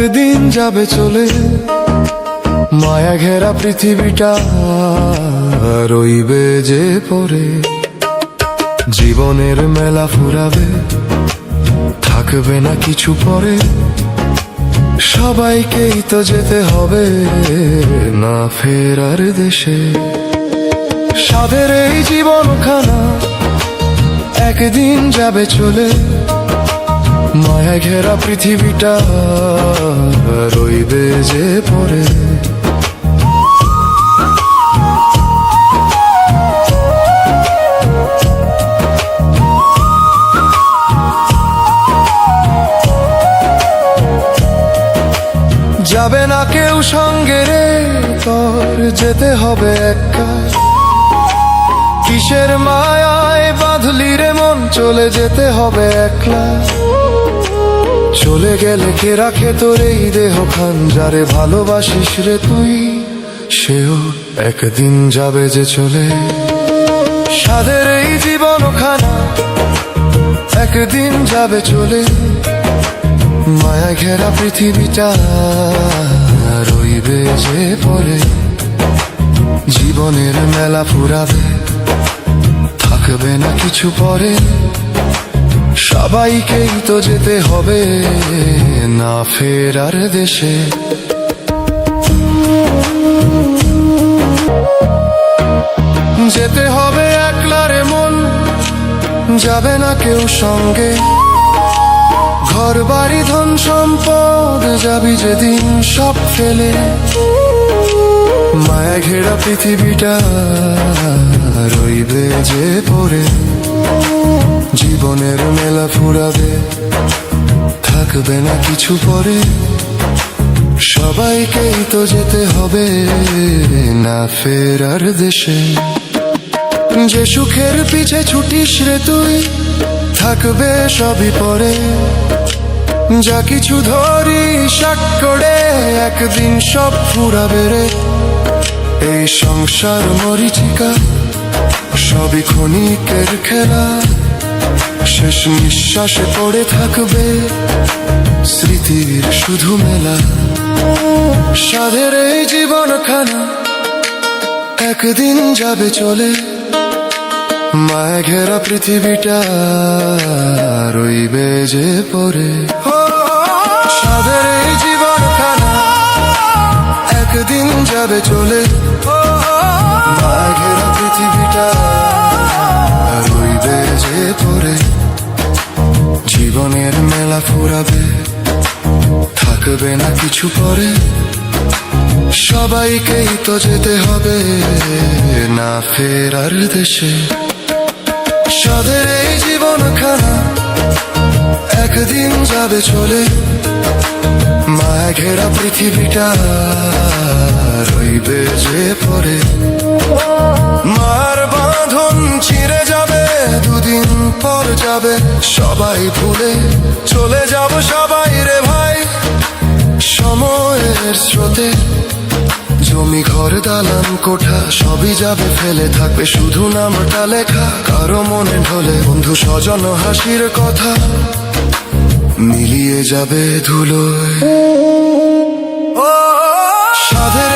একদিন যাবে চলে, মায়া ঘেরা পৃথিবীটা রইবে যে পড়ে। জীবনের মেলা ফুরাবে, থাকবে না কিছু পরে। সবাইকেই তো যেতে হবে না ফেরার দেশে। সাধের এই জীবনখানা একদিন যাবে চলে, মায়া ঘেরা পৃথিবীটা রইবে যে পড়ে। যাবে না কেউ সঙ্গে রে, তোর যেতে হবে একা। কিসের মায়ায় বাঁধলি রে মন, চলে যেতে হবে একলা। চলে গেলে কে রাখে তোর এই দেহ খান, যারে ভালোবাসিস রে তুই, সেও একদিন যাবে যে চলে। সাধের এই জীবনখানা একদিন যাবে চলে, মায়া ঘেরা পৃথিবীটা রইবে যে পড়ে। জীবনের মেলা ফুরাবে, থাকবে না কিছু পরে। সবাইকেই তো যেতে হবে না ফেরার দেশে। যেতে হবে একলা রে মন, যাবে না কেউ সঙ্গে। ঘর বাড়ি ধন সম্পদ যাবি যেদিন সব ফেলে। মায়া ঘেরা পৃথিবীটা রইবে যে পড়ে। জীবনের মেলা ফুরাবে, থাকবে না কিছু পরে। সবাইকেই তো যেতে হবে না ফেরার দেশে। যে সুখের পিছে ছুটিস রে তুই, থাকবে সবই পরে। যা কিছু ধরি শাক করে, একদিন সব ফুরাবে রে। এই সংসার মরীচিকা, সবই ক্ষণিকের খেলা। শেষ নিঃশ্বাসে পড়ে থাকবে স্মৃতির শুধু মেলা। সাধের এই জীবনখানা একদিন যাবে চলে, মায়া ঘেরা পৃথিবীটা রইবে যে পড়ে। সাধের এই জীবনখানা একদিন যাবে চলে, মায়া ঘেরা পৃথিবীটা রইবে যে পড়ে। জীবনের মেলা ফুরাবে, থাকবে না কিছু পরে। সবাইকেই তো যেতে হবে না ফেরার দেশে। সাধের এই জীবনখানা একদিন যাবে চলে, মায়া ঘেরা পৃথিবীটা রইবে যে পড়ে। মার বাঁধন ছিঁড়ে যাবে, দুদিন পর যাবে সবাই ভুলে। চলে যাব সবাই রে ভাই সময়ের স্রোতে। জমি ঘর দালান কোঠা সবই যাবে ফেলে, থাকবে শুধু নামটা লেখা কারো মনে ঢলে। বন্ধু স্বজন হাসির কথা মিলিয়ে যাবে ধুলোয়। সাধে